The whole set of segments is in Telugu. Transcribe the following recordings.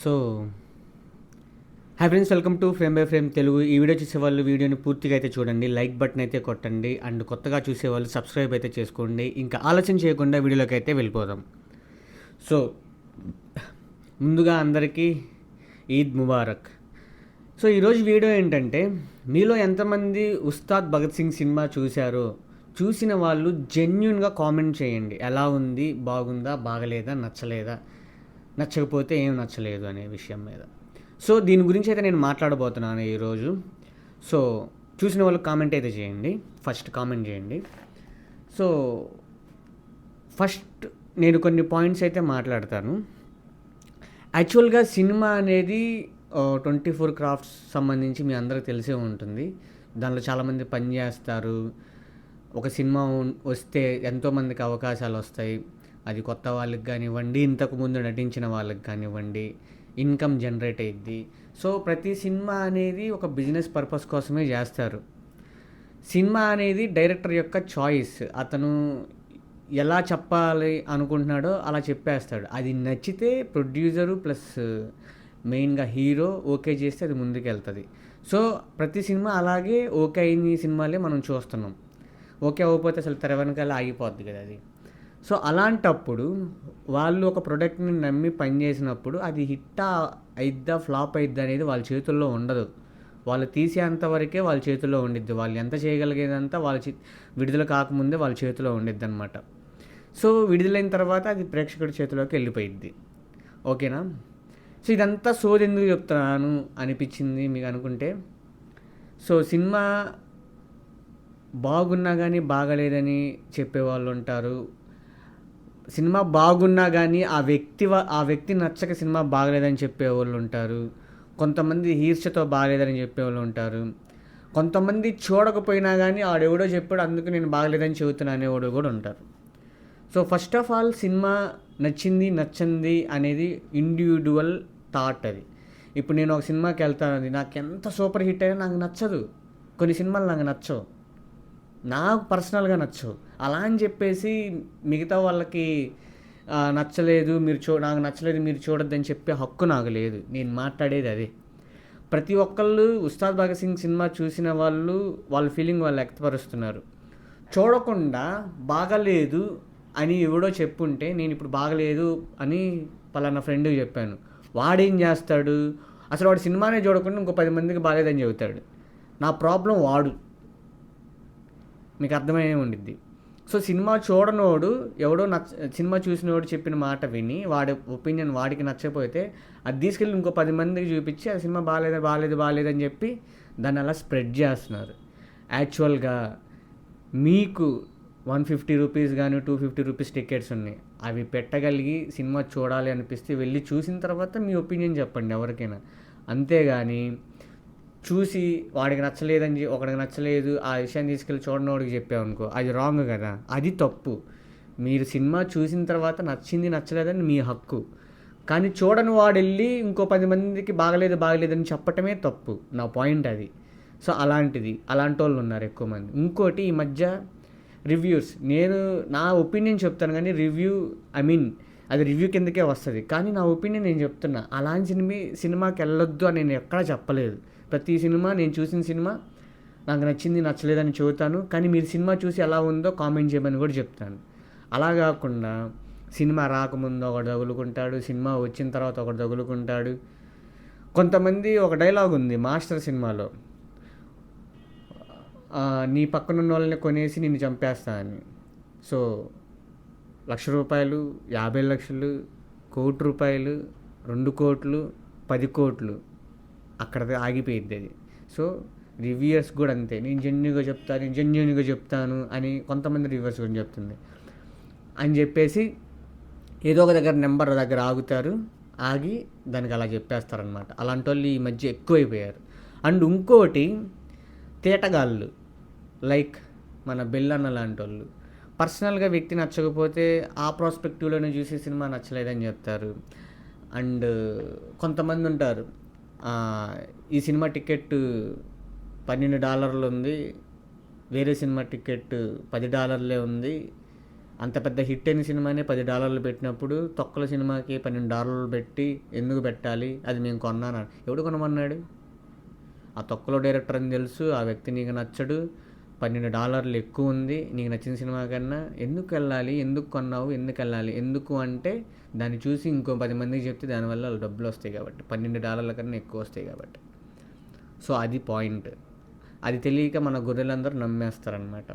So hi friends, welcome to frame by frame Telugu. ఈ వీడియో చూసేవాళ్ళు వీడియోని పూర్తిగా అయితే చూడండి, లైక్ బటన్ అయితే కొట్టండి, అండ్ కొత్తగా చూసేవాళ్ళు సబ్స్క్రైబ్ అయితే చేసుకోండి. ఇంకా ఆలోచన చేయకుండా వీడియోలోకి అయితే వెళ్ళిపోదాం. సో ముందుగా అందరికీ ఈద్ ముబారక్. సో ఈరోజు వీడియో ఏంటంటే, మీలో ఎంతమంది ఉస్తాద్ భగత్ సింగ్ సినిమా చూశారో, చూసిన వాళ్ళు జెన్యున్గా కామెంట్ చేయండి. ఎలా ఉంది, బాగుందా, బాగలేదా, నచ్చలేదా, నచ్చకపోతే ఏం నచ్చలేదు అనే విషయం మీద. సో దీని గురించి అయితే నేను మాట్లాడబోతున్నాను ఈరోజు. సో చూసిన వాళ్ళు కామెంట్ అయితే చేయండి, ఫస్ట్ కామెంట్ చేయండి. సో ఫస్ట్ నేను కొన్ని పాయింట్స్ అయితే మాట్లాడతాను. యాక్చువల్గా సినిమా అనేది 24 క్రాఫ్ట్స్ సంబంధించి మీ అందరికి తెలిసే ఉంటుంది. దానిలో చాలామంది పని చేస్తారు. ఒక సినిమా వస్తే ఎంతోమందికి అవకాశాలు వస్తాయి. అది కొత్త వాళ్ళకి కానివ్వండి, ఇంతకుముందు నటించిన వాళ్ళకి కానివ్వండి, ఇన్కమ్ జనరేట్ అయ్యిద్ది. సో ప్రతి సినిమా అనేది ఒక బిజినెస్ పర్పస్ కోసమే చేస్తారు. సినిమా అనేది డైరెక్టర్ యొక్క చాయిస్. అతను ఎలా చెప్పాలి అనుకుంటున్నాడో అలా చెప్పేస్తాడు. అది నచ్చితే ప్రొడ్యూసరు ప్లస్ మెయిన్గా హీరో ఓకే చేస్తే అది ముందుకు వెళ్తుంది. సో ప్రతి సినిమా అలాగే ఓకే అయిన సినిమాలే మనం చూస్తున్నాం. ఓకే అవ్వకపోతే అసలు తెర వెనకాల ఆగిపోద్ది కదా అది. సో అలాంటప్పుడు వాళ్ళు ఒక ప్రోడక్ట్ని నమ్మి పనిచేసినప్పుడు అది హిట్ అయిద్దా ఫ్లాప్ అయిద్దా అనేది వాళ్ళ చేతుల్లో ఉండదు. వాళ్ళు తీసేంతవరకే వాళ్ళ చేతిలో ఉండిద్ది. వాళ్ళు ఎంత చేయగలిగేదంతా విడుదల కాకముందే వాళ్ళ చేతిలో ఉండిద్ది అనమాట. సో విడుదలైన తర్వాత అది ప్రేక్షకుడి చేతిలోకి వెళ్ళిపోయిద్ది. ఓకేనా? సో ఇదంతా సోది ఎందుకు చెప్తున్నాను అనిపించింది మీకు అనుకుంటే, సో సినిమా బాగున్నా కానీ బాగలేదని చెప్పేవాళ్ళు ఉంటారు. సినిమా బాగున్నా కానీ ఆ వ్యక్తి నచ్చక సినిమా బాగలేదని చెప్పేవాళ్ళు ఉంటారు. కొంతమంది ఈర్ష్యతో బాగలేదని చెప్పేవాళ్ళు ఉంటారు. కొంతమంది చూడకపోయినా కానీ ఆడెవడో చెప్పాడు అందుకు నేను బాగలేదని చెబుతున్నా అనేవాడు కూడా ఉంటారు. So first of all cinema నచ్చింది నచ్చింది అనేది ఇండివిజువల్ థాట్. అది ఇప్పుడు నేను ఒక సినిమాకి వెళ్తాను, అది నాకు ఎంత సూపర్ హిట్ అయినా నాకు నచ్చదు. కొన్ని సినిమాలు నాకు నచ్చవు, నాకు పర్సనల్గా నచ్చవు. అలా అని చెప్పేసి మిగతా వాళ్ళకి నచ్చలేదు నాకు నచ్చలేదు మీరు చూడొద్దని చెప్పే హక్కు నాకు లేదు. నేను మాట్లాడేది అదే. ప్రతి ఒక్కళ్ళు ఉస్తాద్ భగత్ సింగ్ సినిమా చూసిన వాళ్ళు వాళ్ళ ఫీలింగ్ వాళ్ళు వ్యక్తపరుస్తున్నారు. చూడకుండా బాగలేదు అని ఎవడో చెప్పుంటే, నేను ఇప్పుడు బాగలేదు అని పలానా ఫ్రెండ్కి చెప్పాను, వాడేం చేస్తాడు, అసలు వాడు సినిమానే చూడకుండా ఇంకో 10 మందికి బాగలేదని చెబుతాడు. నా ప్రాబ్లం వాడు. మీకు అర్థమయ్యే ఉండిద్ది. సో సినిమా చూడనోడు ఎవడో సినిమా చూసినోడు చెప్పిన మాట విని వాడి ఒపీనియన్ వాడికి నచ్చకపోతే అది తీసుకెళ్ళి ఇంకో 10 మందికి చూపించి ఆ సినిమా బాగాలేదని చెప్పి దాన్ని అలా స్ప్రెడ్ చేస్తున్నారు. యాక్చువల్గా మీకు 150 రూపీస్ కానీ 250 రూపీస్ టికెట్స్ ఉన్నాయి. అవి పెట్టగలిగి సినిమా చూడాలి అనిపిస్తే వెళ్ళి చూసిన తర్వాత మీ ఒపీనియన్ చెప్పండి ఎవరికైనా. అంతేగాని చూసి వాడికి నచ్చలేదని ఒకడికి నచ్చలేదు ఆ విషయాన్ని తీసుకెళ్ళి చూడనోడికి చెప్పామనుకో, అది రాంగ్ కదా, అది తప్పు. మీరు సినిమా చూసిన తర్వాత నచ్చింది నచ్చలేదని మీ హక్కు. కానీ చూడని వాడు వెళ్ళి ఇంకో 10 మందికి బాగలేదని చెప్పటమే తప్పు. నా పాయింట్ అది. సో అలాంటి వాళ్ళు ఉన్నారు ఎక్కువ మంది. ఇంకోటి ఈ మధ్య రివ్యూస్, నేను నా ఒపీనియన్ చెప్తాను కానీ అది రివ్యూ కిందకే వస్తుంది. కానీ నా ఒపీనియన్ నేను చెప్తున్నా. అలాంటి సినిమాకి వెళ్ళొద్దు అని నేను ఎక్కడా చెప్పలేదు. ప్రతి సినిమా, నేను చూసిన సినిమా నాకు నచ్చింది నచ్చలేదని చెబుతాను. కానీ మీరు సినిమా చూసి ఎలా ఉందో కామెంట్ చేయమని కూడా చెప్తాను. అలా కాకుండా సినిమా రాకముందు ఒకడు తగులుకుంటాడు, సినిమా వచ్చిన తర్వాత ఒకడు తగులుకుంటాడు. కొంతమంది ఒక డైలాగ్ ఉంది మాస్టర్ సినిమాలో, నీ పక్కనున్న వాళ్ళని కొనేసి నిన్ను చంపేస్తా అని. సో ₹1,00,000, 50 లక్షలు, ₹1,00,00,000, 2 కోట్లు, 10 కోట్లు అక్కడ ఆగిపోయిద్ది అది. సో రివ్యూయర్స్ కూడా అంతే, నేను జెన్యూన్గా చెప్తాను అని కొంతమంది రివ్యూవర్స్ కూడా చెప్తుంది అని చెప్పేసి ఏదో ఒక నెంబర్ దగ్గర ఆగుతారు. ఆగి దానికి అలా చెప్పేస్తారనమాట. అలాంటి వాళ్ళు ఈ మధ్య ఎక్కువైపోయారు. అండ్ ఇంకోటి తేటగాళ్ళు, లైక్ మన బెల్లన్న లాంటి వాళ్ళు పర్సనల్గా వ్యక్తి నచ్చకపోతే ఆ ప్రాస్పెక్టివ్లోనే చూసి సినిమా నచ్చలేదని చెప్తారు. అండ్ కొంతమంది ఉంటారు, ఈ సినిమా టికెట్ $12 ఉంది, వేరే సినిమా టికెట్ $10 ఉంది, అంత పెద్ద హిట్ అయిన సినిమానే $10 పెట్టినప్పుడు తొక్కల సినిమాకి $12 పెట్టి ఎందుకు పెట్టాలి, అది మేము కొన్నాను. ఎవడు కొనమన్నాడు? ఆ తొక్కలో డైరెక్టర్ అని తెలుసు, ఆ వ్యక్తి నీకు నచ్చడు, $12 ఎక్కువ ఉంది నీకు నచ్చిన సినిమా కన్నా, ఎందుకు వెళ్ళాలి, ఎందుకు కొన్నావు, ఎందుకు వెళ్ళాలి, ఎందుకు అంటే దాన్ని చూసి ఇంకో 10 మందికి చెప్తే దానివల్ల వాళ్ళు డబ్బులు వస్తాయి కాబట్టి, $12 కన్నా ఎక్కువ వస్తాయి కాబట్టి. సో అది పాయింట్. అది తెలియక మన గొర్రెలందరూ నమ్మేస్తారనమాట.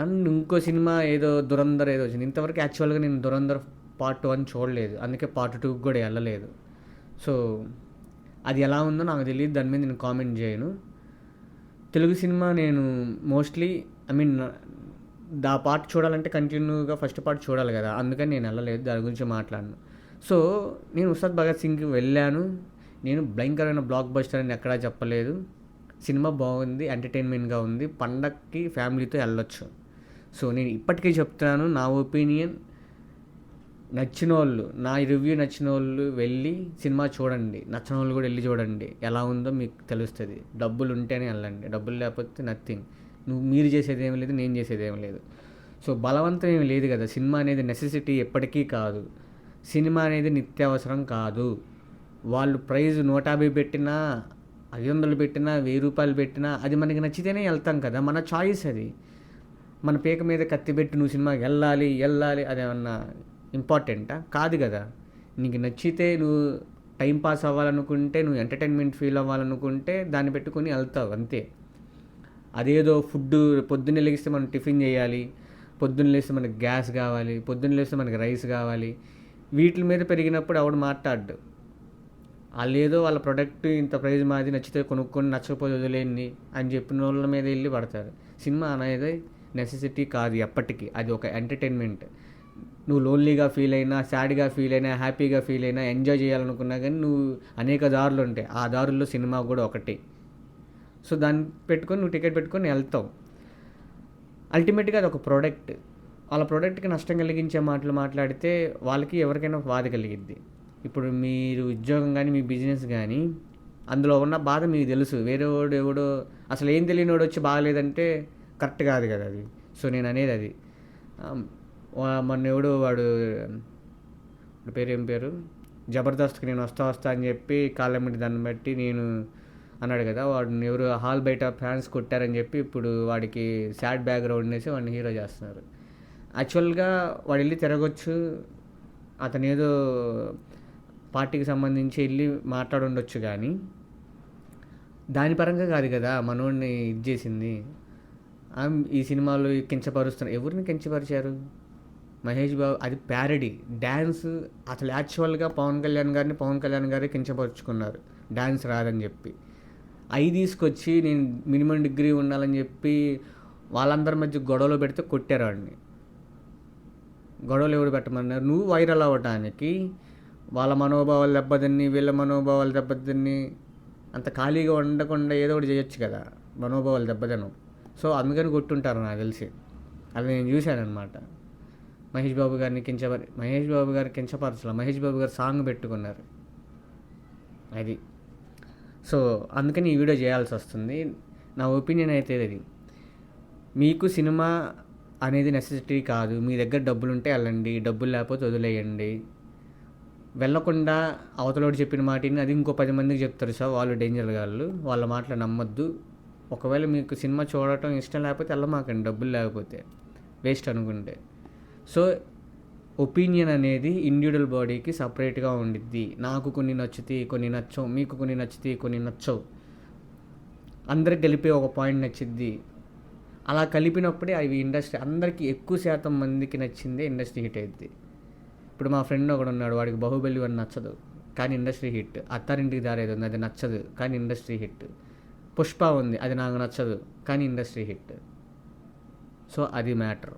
అండ్ ఇంకో సినిమా ఏదో దురంధర్ ఏదో వచ్చింది. ఇంతవరకు యాక్చువల్గా నేను దురంధర్ పార్ట్ 1 చూడలేదు, అందుకే పార్ట్ 2 కూడా వెళ్ళలేదు. సో అది ఎలా ఉందో నాకు తెలియదు, దాని మీద నేను కామెంట్ చేయను. తెలుగు సినిమా నేను మోస్ట్లీ ఆ పార్ట్ చూడాలంటే కంటిన్యూగా ఫస్ట్ పార్ట్ చూడాలి కదా, అందుకని నేను వెళ్ళలేదు, దాని గురించి మాట్లాడను. సో నేను ఉస్తాద్ భగత్ సింగ్కి వెళ్ళాను. నేను భయంకరమైన బ్లాక్ బస్టర్ అని ఎక్కడా చెప్పలేదు. సినిమా బాగుంది, ఎంటర్టైన్మెంట్గా ఉంది, పండక్కి ఫ్యామిలీతో వెళ్ళొచ్చు. సో నేను ఇప్పటికీ చెప్తున్నాను, నా ఒపీనియన్, నచ్చిన వాళ్ళు, నా రివ్యూ నచ్చిన వాళ్ళు వెళ్ళి సినిమా చూడండి, నచ్చిన వాళ్ళు కూడా వెళ్ళి చూడండి, ఎలా ఉందో మీకు తెలుస్తుంది. డబ్బులు ఉంటేనే వెళ్ళండి, డబ్బులు లేకపోతే నథింగ్. మీరు చేసేది ఏమి లేదు, నేను చేసేది ఏమి లేదు. సో బలవంతం ఏమి లేదు కదా. సినిమా అనేది నెసెసిటీ ఎప్పటికీ కాదు, సినిమా అనేది నిత్యావసరం కాదు. వాళ్ళు ప్రైజ్ 150 పెట్టినా, 500 పెట్టినా, 1000 రూపాయలు పెట్టినా అది మనకి నచ్చితేనే వెళ్తాం కదా, మన చాయిస్ అది. మన పేక మీద కత్తి పెట్టి నువ్వు సినిమాకి వెళ్ళాలి అదేమన్నా ఇంపార్టెంటా? కాదు కదా. నీకు నచ్చితే, నువ్వు టైం పాస్ అవ్వాలనుకుంటే, నువ్వు ఎంటర్టైన్మెంట్ ఫీల్ అవ్వాలనుకుంటే దాన్ని పెట్టుకొని వెళ్తావు అంతే. అదేదో ఫుడ్ పొద్దున్నే లేస్తే మనం టిఫిన్ చేయాలి, పొద్దున్న లేస్తే మనకి గ్యాస్ కావాలి, పొద్దున్న లేస్తే మనకి రైస్ కావాలి, వీటి మీద పెరిగినప్పుడు ఎవడు మాట్లాడు. వాళ్ళు ఏదో వాళ్ళ ప్రొడక్ట్ ఇంత ప్రైజ్ మాది, నచ్చితే కొనుక్కొని నచ్చకపోతే వదిలేండి అని చెప్పిన వాళ్ళ మీద వెళ్ళి పడతారు. సినిమా అనేది నెసెసిటీ కాదు ఎప్పటికీ, అది ఒక ఎంటర్టైన్మెంట్. నువ్వు లోన్లీగా ఫీల్ అయినా, సాడ్గా ఫీల్ అయినా, హ్యాపీగా ఫీల్ అయినా, ఎంజాయ్ చేయాలనుకున్నా కానీ నువ్వు అనేక దారులు ఉంటాయి, ఆ దారుల్లో సినిమా కూడా ఒకటి. సో దాన్ని పెట్టుకొని నువ్వు టికెట్ పెట్టుకొని వెళ్తావు. అల్టిమేట్గా అది ఒక ప్రోడక్ట్. వాళ్ళ ప్రోడక్ట్కి నష్టం కలిగించే మాటలు మాట్లాడితే వాళ్ళకి ఎవరికైనా బాధ కలిగిద్ది. ఇప్పుడు మీరు ఉద్యోగం కానీ, మీ బిజినెస్ కానీ, అందులో ఉన్న బాధ మీకు తెలుసు. వేరే వాడు ఎవడో అసలు ఏం తెలియనివాడు వచ్చి బాగలేదంటే కరెక్ట్ కాదు కదా అది. సో నేను అనేది అది. మొన్న ఎవడు వాడు ఏం పేరు జబర్దస్త్కి నేను వస్తా అని చెప్పి కాళ్ళెమ్మటి దాన్ని బట్టి నేను అన్నాడు కదా, వాడిని ఎవరు హాల్ బయట ఫ్యాన్స్ కొట్టారని చెప్పి ఇప్పుడు వాడికి సాడ్ బ్యాక్గ్రౌండ్ వేసి వాడిని హీరో చేస్తున్నారు. యాక్చువల్గా వాడు వెళ్ళి తిరగొచ్చు, అతను ఏదో పార్టీకి సంబంధించి వెళ్ళి మాట్లాడుండొచ్చు, కానీ దాని పరంగా కాదు కదా మనోడిని ఇది చేసింది. ఈ సినిమాలో కించపరుస్తున్నారు. ఎవరిని కించపరిచారు? మహేష్ బాబు. అది ప్యారడీ డ్యాన్స్. అసలు యాక్చువల్గా పవన్ కళ్యాణ్ గారే కించపరుచుకున్నారు డ్యాన్స్ రాదని చెప్పి. తీసుకొచ్చి నేను మినిమం డిగ్రీ ఉండాలని చెప్పి వాళ్ళందరి మధ్య గొడవలు పెడితే కొట్టారు వాడిని. గొడవలు ఎవరు పెట్టమన్నారు? నువ్వు వైరల్ అవ్వటానికి. వాళ్ళ మనోభావాలు దెబ్బతిని, వీళ్ళ మనోభావాలు దెబ్బతిని, అంత ఖాళీగా ఉండకుండా ఏదో ఒకటి చేయొచ్చు కదా, మనోభావాలు దెబ్బతినం. సో అందుకని కొట్టుంటారు నాకు తెలిసి. అది నేను చూశాను అనమాట. మహేష్ బాబు గారు కించపరచలా, మహేష్ బాబు గారు సాంగ్ పెట్టుకున్నారు అది. సో అందుకని ఈ వీడియో చేయాల్సి వస్తుంది. నా ఒపీనియన్ అయితే ఇది. మీకు సినిమా అనేది నెసెసిటీ కాదు. మీ దగ్గర డబ్బులు ఉంటే వెళ్ళండి, డబ్బులు లేకపోతే వదిలేయండి. వెళ్ళకుండా అవతలోడు చెప్పిన మాటని అది ఇంకో 10 మందికి చెప్తారు. సో వాళ్ళు డేంజర్ గాళ్ళు, వాళ్ళ మాటలు నమ్మొద్దు. ఒకవేళ మీకు సినిమా చూడటం ఇష్టం లేకపోతే వెళ్ళమాకండి, డబ్బులు లేకపోతే వేస్ట్ అనుకుంటే. సో ఒపీనియన్ అనేది ఇండివిజువల్ బాడీకి సపరేట్గా ఉండిద్ది. నాకు కొన్ని నచ్చుతాయి, కొన్ని నచ్చవు, మీకు కొన్ని నచ్చుతాయి, కొన్ని నచ్చవు. అందరికి కలిపే ఒక పాయింట్ నచ్చిద్ది. అలా కలిపినప్పుడే అవి ఇండస్ట్రీ అందరికీ ఎక్కువ శాతం మందికి నచ్చిందే ఇండస్ట్రీ హిట్ అయ్యిద్ది. ఇప్పుడు మా ఫ్రెండ్ ఒకడు ఉన్నాడు, వాడికి బాహుబలి 1 నచ్చదు కానీ ఇండస్ట్రీ హిట్. అత్తారింటికి దారేది ఉంది, అది నచ్చదు కానీ ఇండస్ట్రీ హిట్. పుష్ప ఉంది, అది నాకు నచ్చదు కానీ ఇండస్ట్రీ హిట్. సో అది మ్యాటర్.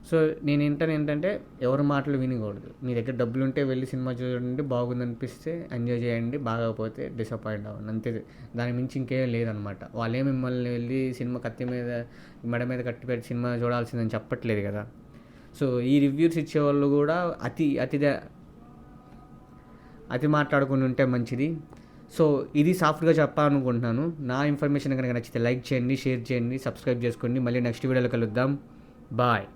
సో నేను ఏంటంటే ఎవరి మాటలు వినకూడదు. మీ దగ్గర డబ్బులు ఉంటే వెళ్ళి సినిమా చూడండి, బాగుందనిపిస్తే ఎంజాయ్ చేయండి, బాగోకపోతే డిసప్పాయింట్ అవ్వండి, అంతే. దాని మించి ఇంకేం లేదనమాట. వాళ్ళే మిమ్మల్ని వెళ్ళి సినిమా కత్తి మీద మెడ మీద కట్టి పెట్టి సినిమా చూడాల్సిందని చెప్పట్లేదు కదా. సో ఈ రివ్యూస్ ఇచ్చేవాళ్ళు కూడా అతి మాట్లాడుకుని ఉంటే మంచిది. సో ఇది సాఫ్ట్గా చెప్పాలనుకుంటున్నాను. నా ఇన్ఫర్మేషన్ కనుక నచ్చితే లైక్ చేయండి, షేర్ చేయండి, సబ్స్క్రైబ్ చేసుకోండి. మళ్ళీ నెక్స్ట్ వీడియోలో కలుద్దాం. బాయ్.